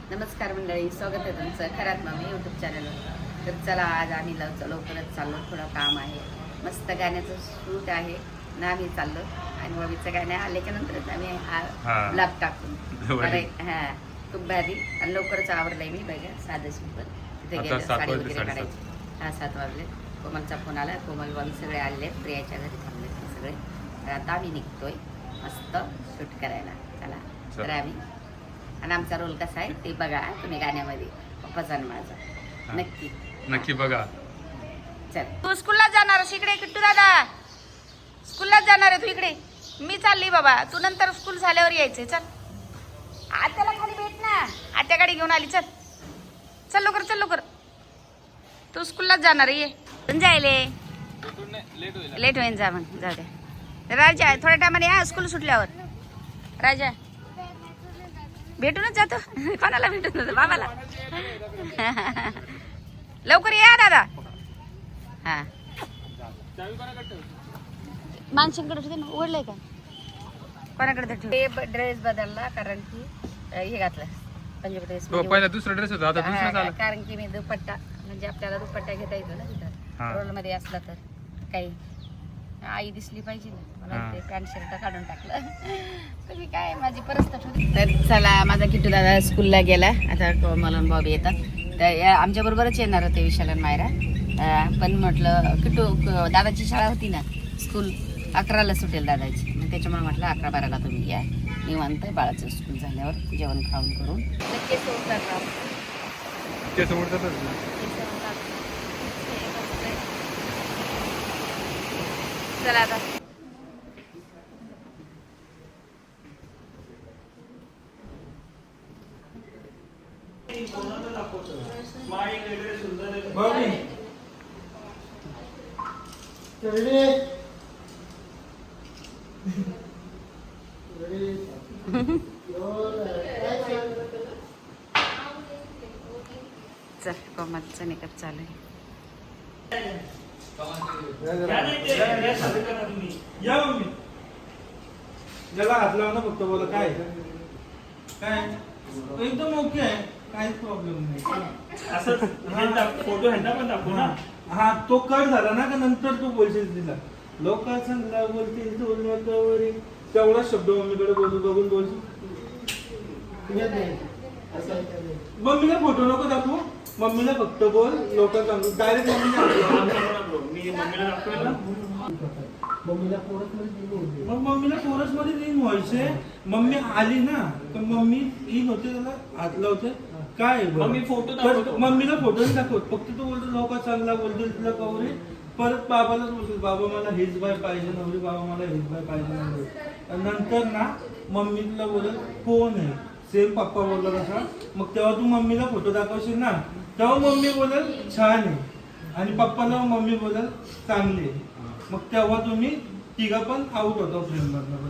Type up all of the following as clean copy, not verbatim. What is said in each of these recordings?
नमस्कार मंडळी, स्वागत आहे तुमचं खरात मम्मी यूट्यूब चॅनलवर. तर चला, आज आम्ही लवकरच चाललो, थोडं काम आहे, मस्त गाण्याचं शूट आहे ना, आम्ही चाललो आणि मम्मीचं गाणं आल्याच्या नंतरच आम्ही ब्लॉग टाकून हां खूप भारी. आणि लवकरच आवरलंय मी बघा, साधं सिंपल. तिथे गेलं साडी वगैरे काढायची. 7 वाजले. कोमलचा फोन आला, कोमल बॉबी सगळे आले, प्रियाच्या घरी थांबले ते सगळे. तर आता आम्ही निघतोय मस्त शूट करायला. चला तर आम्ही, आणि आमचा रोल कसा आहे ते बघा तुम्ही गाण्यामध्ये, पप्पाचा आणि माझा. नक्की नक्की बघा. चल, तू स्कूलला जाणार इकडे, किट्टू दादा स्कूललाच जाणार आहे तू इकडे. मी चालली बाबा, तू नंतर स्कूल झाल्यावर यायचंय. चल, आत्याला खाली भेट ना, आत्या गाडी घेऊन आली. चल चल लवकर, चल लवकर, तू स्कूललाच जाणार आहे. ये जायले, लेट होईन. जा मग, जाऊ द्या. राजा थोड्या टायमाने या, स्कूल सुटल्यावर. राजा भेटूनच जातो. कोणाला भेटून जातो? बाबाला. लवकर या दादा. हा, माणसांकडे ठेवते ना, उघडलंय का? कोणाकडे ठेव. ड्रेस बदलला कारण की हे घातलं पंजाबी ड्रेस. पहिला दुसरा ड्रेस होता, आता दुसरा झाला. कारण की मी दुपट्टा, म्हणजे आपल्याला दुपट्टा घेता येतो ना तिथं रोल मध्ये असला तर. काही आई दिसली पाहिजे ना, मला ते पॅन्ट शर्ट काढून टाकलं. तुम्ही काय, माझी परिस्थिती. तर चला, माझा किट्टू दादा स्कूलला गेला. आता कोमल आणि बॉबी येतात. तर आमच्या बरोबरच येणार होते विशाल आणि मायरा. पण म्हटलं किट्टू, दादाची शाळा होती ना, स्कूल 11ला सुटेल दादाची, मग त्याच्यामुळे म्हटलं 11-12ला तुम्ही या निवांत. बाळाचं स्कूल झाल्यावर जेवण खाऊन करून चला आता. चल, कोमलचं निकट चालू आहे. ज्याला हात लावणं फक्त बोला. काय काय एकदम ओके आहे, काहीच प्रॉब्लेम नाही. असं फोटो हँडा पण दाखवू ना. हा, तो कट झाला ना का नंतर तू बोलशील तिला. लोक चांगला बोलतील तेवढा शब्द मम्मीकडे बघून बोलशील. मम्मीला फोटो नको दाखवू, मम्मीला फक्त बोल. लोक डायरेक्ट मम्मीला पोरस मध्ये तीन व्हायचे. मम्मी आली ना तर मम्मी इन होते, त्याला हात लावते. काय मम्मीला फोटो नाही दाखवत, फक्त तू बोलतो लोक चांगला बोलतील तुला कवरे. परत बाबालाच बोलतो, बाबा मला हेच बाय पाहिजे नवरी, बाबा मला हेच बाय पाहिजे नवरी. नंतर ना मम्मी तुला बोलत कोण आहे, सेम पप्पा बोलला तसा. मग तेव्हा तू मम्मीला फोटो दाखवशील ना, तेव्हा मम्मी बोलल छान आहे, आणि पप्पाला मम्मी बोलल चांगली आहे. मग तेव्हा तुम्ही तिघा पण आउट होता फ्रेम मधनं.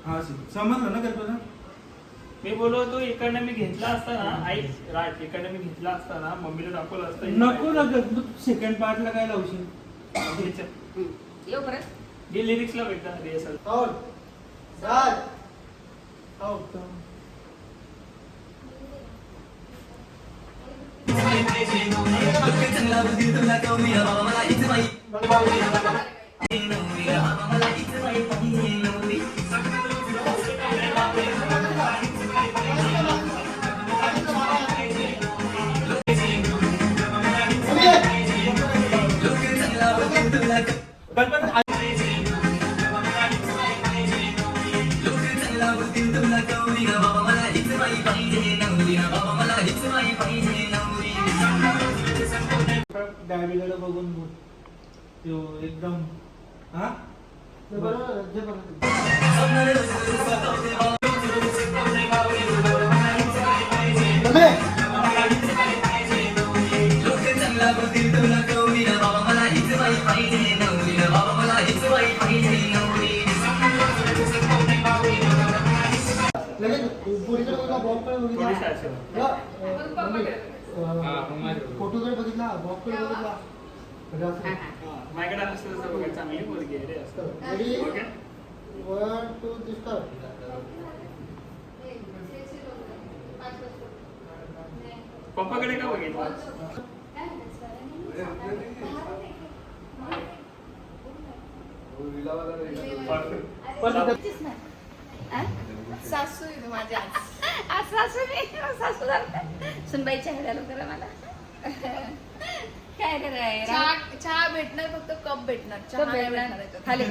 हा, समजलं ना काय तुला? मी बोललो तो इकडनं मी घेतला असता ना, आई राज इकडनं मी घेतला असता ना, मम्मीला दाखवलं असतं. नको लागत, सेकंड पार्टला काय लावशील? येऊ परत लिरिक्सला भेटता रिहर्सल. डॅडीकडे बघून बोल एकदम. हा, फोटोकडे बघितला, बॉक्सकडे बघितला. माझ्याकडे असं बघा, चांगली मुलगी आहे रे असं. 1 2 3 स्टार्ट. पप्पाकडे का बघितलं? सासू आहे माझ्या आज. सुनबाईच्या हेड्याला करा मला काय कराय चहा भेटणार फक्त कप भेटणार चहा नाही भेटणार याच्यात. खाली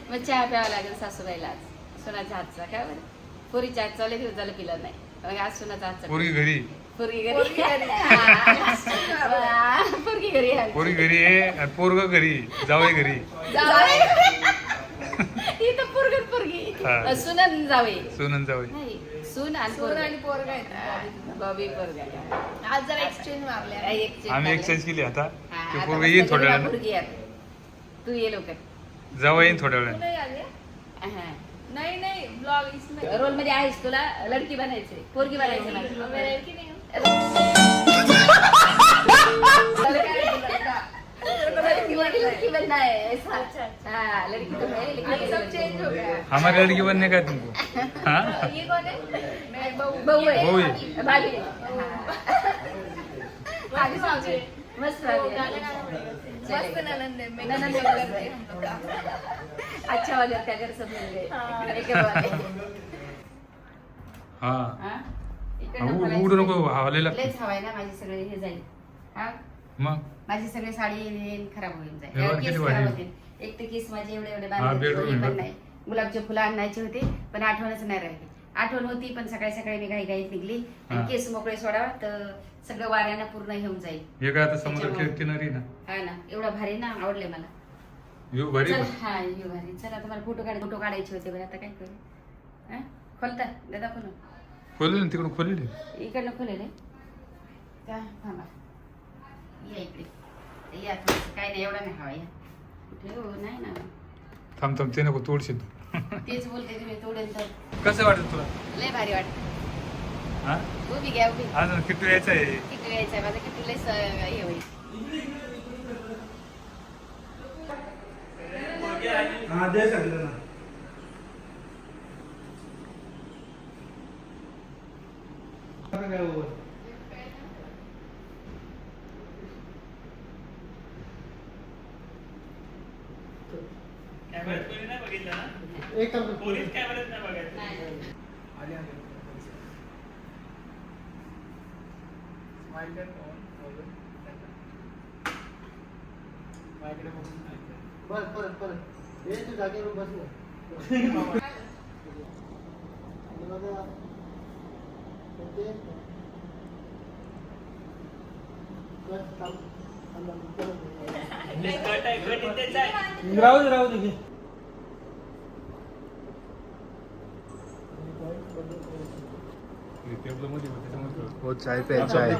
मग चहा प्यावा लागेल सासूबाईला आज सोनाच्या हातचा काय बरं पोरीच्या हातचा लय दिवस झालं पिलं नाही मग आज सोनाचा हातचा पोरी घरी पोरगी घरी पोरगी घरी. हा. पोरगी घरी आहे. पोरी घरी आहे आणि पोरग घरी जावई घरी इथं पोरगी पोरगी हा. सुनन जावे सोनन जावई नाही सून आणि सून आणि पोरगा पोरगा आहेत. बॉबी पोरगा आज जरा एक्सचेंज मारले आम्ही एक्सचेंज केली आता हा, ते आता पोरग मस्त येईन थोड्या गेला वेळानं पोरगी आहे. तू ये लवकर जावई येईन थोड्या तू वेळानं नाही आले हा. नाही नाही ब्लॉग इसमें रोल मध्ये आहेस तुला लडकी बनायचे पोरगी बनायचे मला. मैं लड़की नहीं हूँ. लड़की बनना है ऐसा. अच्छा. हाँ, लड़की तो है अभी लेकिन सब चेंज हो गया. हमारी लड़की बनने का है तुमको हाँ ये कौन है? मैं बहू. बहू है बहू है. भाभी भाभी साहब है. मस्त वो भाभी गाना है. गाना पड़ेगा. चलेगा. मस्त ननंद है. मैं ननंद ननंद है. करते हैं हम लोग का. अच्छा वाले त्या घर सब मिल गए हाँ. एक वाले हाँ हाँ? इकडनं हाँ, खोलायचं. उडू नको हवाले लागते लयच हवाय ना माझी सगळे हे जाईल हा मग माझी सगळी साडी येईन, खराब होईल जाईल एवढं केस किती खराब भारी. होतील. एक तर केस माझे एवढे एवढे हा, बांधले बेडरूम हे पण आहे. नाही गुलाबचे फुलं आणायचे होते पण आठवणच नाही राहिली आठवण होती पण सकाळी सकाळी मी घाई घाईत निघली हा. आणि केस मोकळे सोडावा तर सगळं वाऱ्यानं पूर्ण घेऊन जाईल हे काय आता समुद्र त्याच्यामुळे. किनारी ना हा ना एवढा भारी ना आवडले मला यो भारी चल हा येऊ भारी चल आता मला फोटो काढायचे होते पण आता काय करू हा खोलता दादा खोल खोलले ना तिकडून खोलले इकडनं खोलेल का थांबा या इकडे या थोडंसं काय नाही एवढा नाही हवा या कुठे हो नाही ना थांब थांब ते नको तोडशील तू तेच बोलते तुम्ही तोडेल तर कसं वाटत तुला लय भारी वाटत हा उभी घ्या उभी अजून किती यायचं आहे किती यायचं आहे माझं किती लय हे होईल हा दे सांगितलं ना आता काय over? कॅमेऱ्यात कोणी नाही बघितलं ना? एक काम कर. पोलीस कॅमेऱ्यात नाही बघायचं. आले, आले. बस परत परत ये तू जागेवर बस ना आणि बघा, ते कट थांब, थांब, थांब, परत. हे कट आहे, कट इथेच आहे. राहू दे घे हो चाय प्यायचा आहे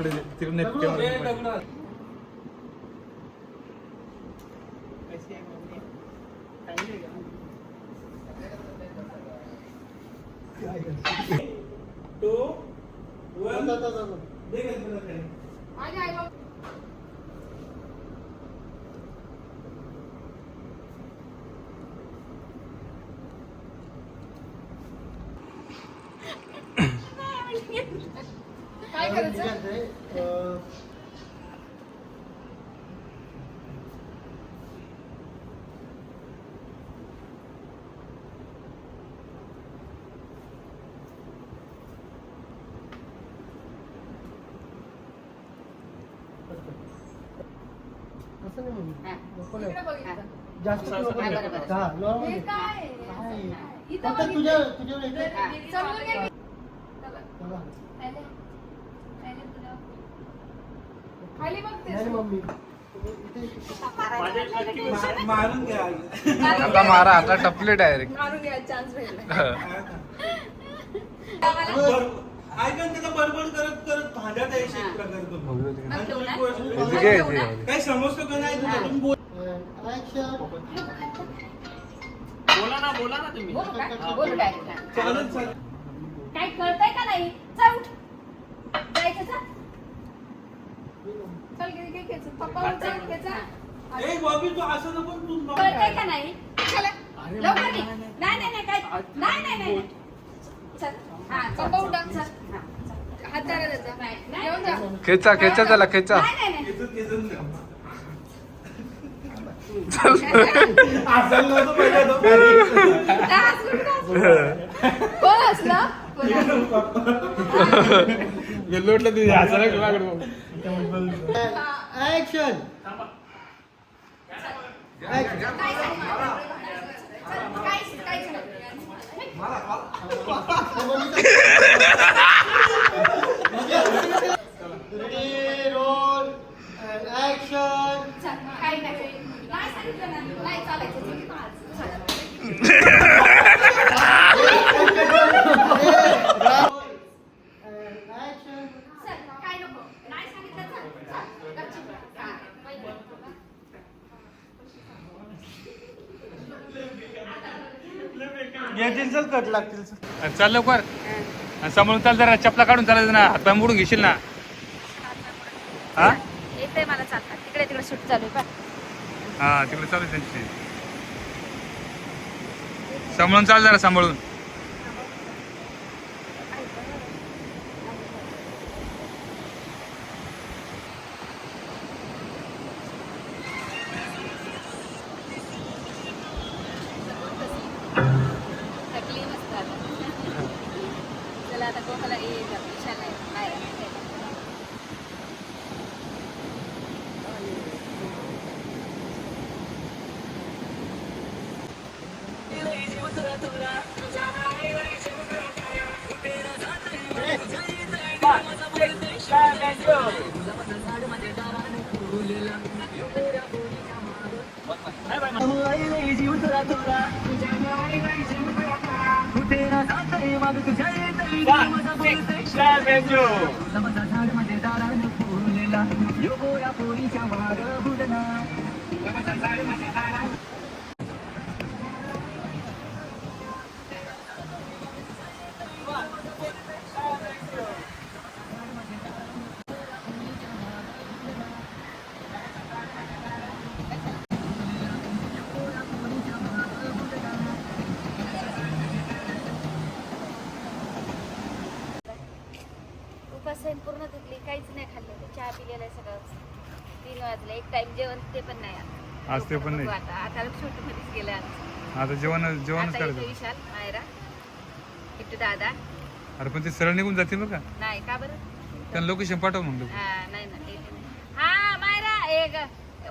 टू वन जा, जा, जा, जा. दे गणपतीला काही. माझे आई बाबा काय ठीक करायचं आहे, असं नाही म्हणू. हा. नको इकडे नाही. बघितलं जास्त हा, नको बरोबर, नाही. बरोबर. हा, normal हे आहे. काय काय? इथं फक्त बघितलं. तुझ्यावर एक- हा. समजून घे की. बघा. खाली बघते नाही मम्मी इथे माझ्या नक्की मारून घ्या आता मारा आता टपले डायरेक्ट मारून घ्या चान्स भेटला ऐका त्याला बडबड करत करत भांड्यात यायची एक प्रकार तो. मग ठेवू ना? काही समजतो का नाही तुला तुम्ही बोल. ऍक्शन बोला ना तुम्ही. बोलू का बोलू डायरेक्ट चालत चालत काय कळतंय का नाही चल उठ जायचं चल. चल घे घ्यायचं पप्पा चल घ्यायचा ए बॉबी तू असं नको तू नको. कळतंय का नाही चला लवकर निघ. नाही नाही नाही काय नाही नाही नाही चल हा पप्पा उठा. चल हा चल. हात त्याला देता. घेऊन जा. खेचा खेचा त्याला खेचा असायला नव्हतं पहिला तो कोण असला? कोण असला? लोटलं तुझे हसायला लागलो ऍक्शन काय सांगितलं? रेडी रोल ऍक्शन चल, काही नाही. नाही सांगितलं ना. नाही चालायचं. ऍक्शन चल, काय नको. नाही सांगितलं चल. चल, गपचूप. हा, पहिले. याचे चल कट लागतील चाल लवकर समोरून चाल जरा चपला काढून चालायचं ना हातपाय मोडून घेशील ना हा येते मला चालतात तिकडे तिकडे शूट चालू आहे हा तिकडे चालू आहे त्यांची सांभाळून चाल जरा सांभाळून थकली मस्त आता चला आता कोणाला विशाल नाही बाहेर उपास पूर्ण तुटली काहीच नाही खाल्लं चहा पिलेला आहे सगळं 3 वाजले एक टाइम जेवण ते पण नाही आज ते पण नाही. आता आता छोट मध्येच गेलं आज आता जेवणच आता करायचं इथे विशाल मायरा किट्टू दादा अरे पण ते सरळ निघून जातील बरं का नाही का बरं त्यांना लोकेशन पाठव म्हणलं हा नाही ना ते नाही. हा मायरा एक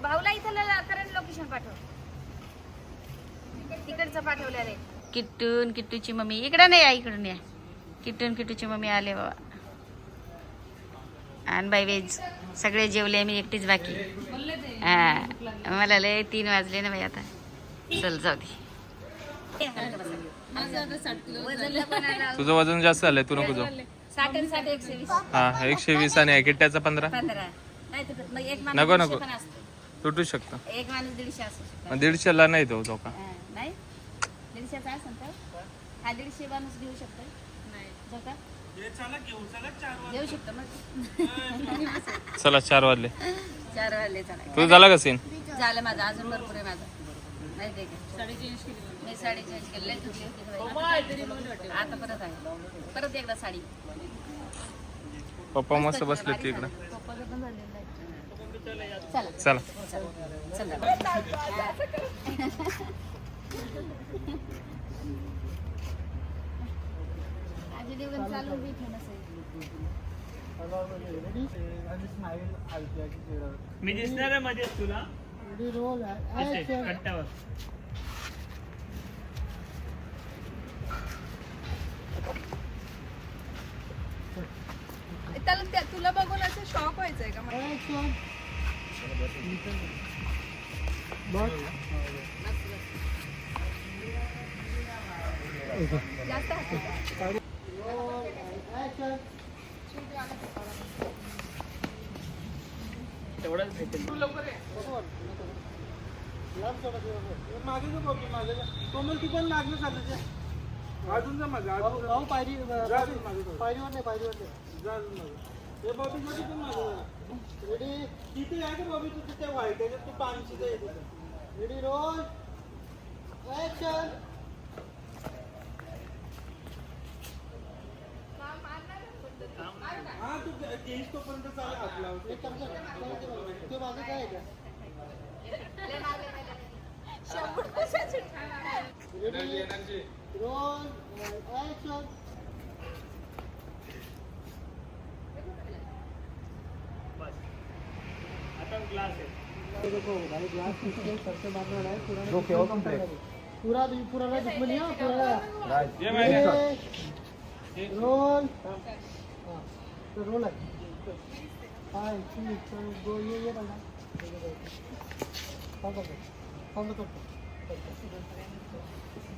भाऊला इथं कारण लोकेशन पाठव तिकडचं पाठवलं रे किट्टून किट्टूची मम्मी इकडं नाही या इकडून या किट्टून किट्टूची मम्मी आले बाबा आणि बाई वेज सगळे जेवले मी एकटीच बाकी हा मला लय 3 वाजले ना बाई आता चल जाऊ दे तुझं वजन जास्त झालंय तू नको जाऊ 60 60 120 हा 120 आणि किट्ट्याचा 15 15 नाही तर मग एक नको, माणूस नको. 150 पण असतो तुटू शकतं एक माणूस 150 असू शकतो 150ला नाही तो का नाही 150चा असेल तर हा 150 माणूस घेऊ शकतो नाही जो का चला घेऊ चला 4 वाजता घेऊ शकतो मग चला 4 वाजले 4 वाजले चला तुझं झाला का सीन झालं माझं अजून भरपूर आहे माझं नाही ते साडी चेंज केली मी साडी चेंज केली लय तुटली होती आता परत आहे परत एकदा साडी पप्पा मस्त बसले तिकडं पप्पाचं पण झालेलं आहे चला चला चला आजी देवगण चालू बी फेमस आहे रेडी आणि स्माइल आलती चेहऱ्यावर मी दिसणार आहे मध्येच तुला रेडी रोल इथे, ऍक्शन कट्ट्यावर त्याला तुला बघून असं शॉक व्हायचंय का मला? ऍक्शन बघ जास्त हात रोल ऍक्शन तेवढंच भेटेल मागे जो बघतो मागे जा. कोमल तू पण मागे चालत अजून जा मागे अजून भाऊ पायरी जा तू मागे जा. पायरीवर नाही जा अजून मागे हे बॉबी मध्ये पण मागे जा. रेडी तिथे आहे का बॉबी तू तिथे व्हाईट त्याच्यात तू पानशी जा येते रेडी रोल ऍक्शन हा तू तेच तोपर्यंत चालेल हात लावतो. एक काम कर, ते माझं काय आहे का? Ready? Roll and action. बस आता ग्लास आहे देखो भाई ग्लास किसके सबसे मारने वाला है पूरा पूरा ना दुश्मनी है पूरा ये मैंने रोल हाँ तो रोल है हाँ ठीक तो दो ये बना कौन तो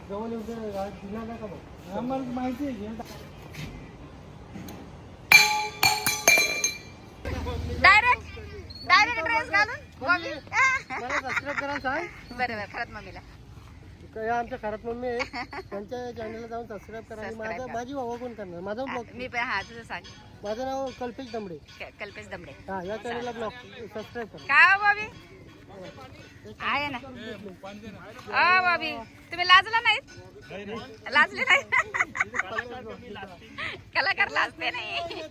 जवळ येऊ दे दिला ना का बघ आम्हाला माहिती आहे डायरेक्ट ड्रेस घालून मम्मी मला सबस्क्राईब करा सांग बरोबर खरंच मम्मीला या आमच्या खरात मम्मी आहे त्यांच्या चॅनलला जाऊन सबस्क्राईब करा आणि Subscribe माझी भावा कोण करणार माझा ब्लॉग मी पण हा तुझं सांग माझं नाव कल्पेश दमडे कल्पेश दमडे हा या चॅनलला ब्लॉग सबस्क्राईब करा काय हो बॉबी आहे ना हो बॉबी तुम्ही लाजला नाहीत लाजले नाही कलाकार लाजते नाही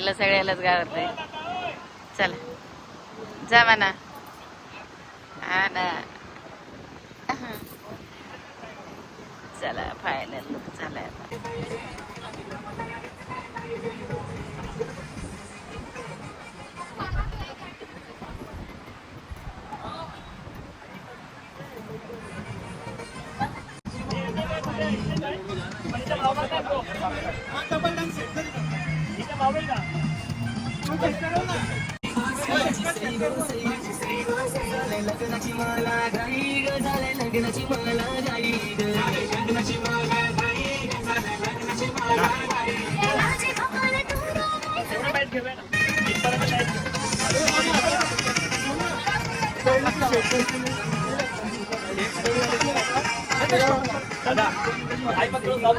सगळ्यालाच गावत चला जा म्हणा हा ना चला फायनल चला लग्नाची मला घाई ग झाले लग्नाची मला घाई ग लग्नाची मला घाई ग झाले लग्नाची मला घाई दादा आई पकडून जाऊ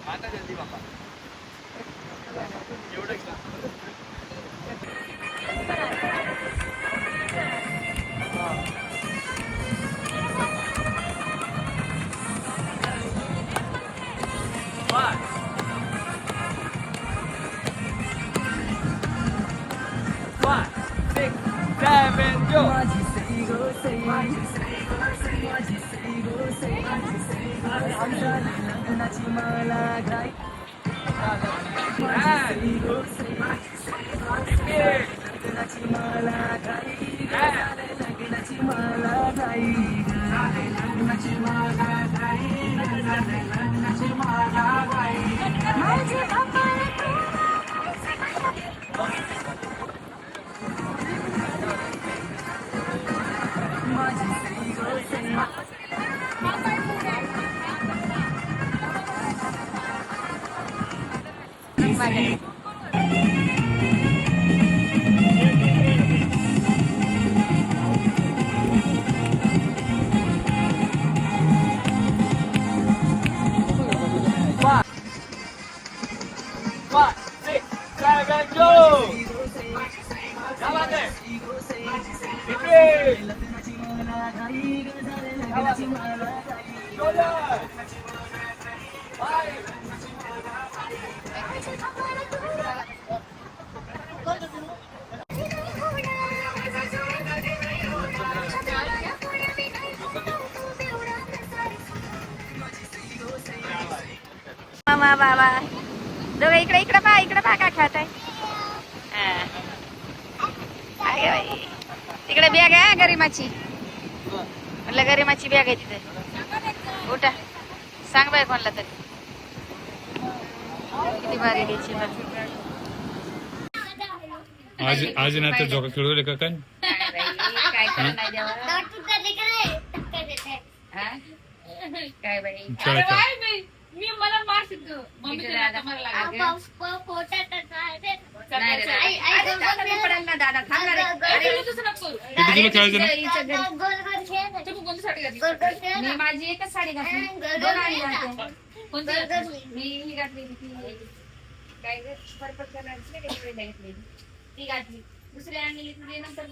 आता जल्दी बाबा एवढं लग्नाची मला घाई लग्नाची मला घाई लग्नाची मला घाई लग्नाची मला घाई लग्नाची मला घाई मामा बाबा दोघं इकडे इकडे पहा काय खात आहे तिकडे बॅग आहे गरिमाची म्हटलं गरिमाची बॅग आहे तिथे उठा सांग बाय कोणला तरी किती भारी द्यायची आज ना तर जोका खेळवले का काय काय करणार नाही देवा काय बाई खेळायचं मी मला मार शिकतो नाही रे, पडेल ना दादा थांब ना रे. अरे, किती तुला खेळायचं ना हिच्या घरी- मी माझी एकच साडी घातली दोन आणि घालते. मी ही घातली काय ग, पर्पल कलरची नाही का इकडे घातली ती घातली दुसरी आणली तुझी नंतर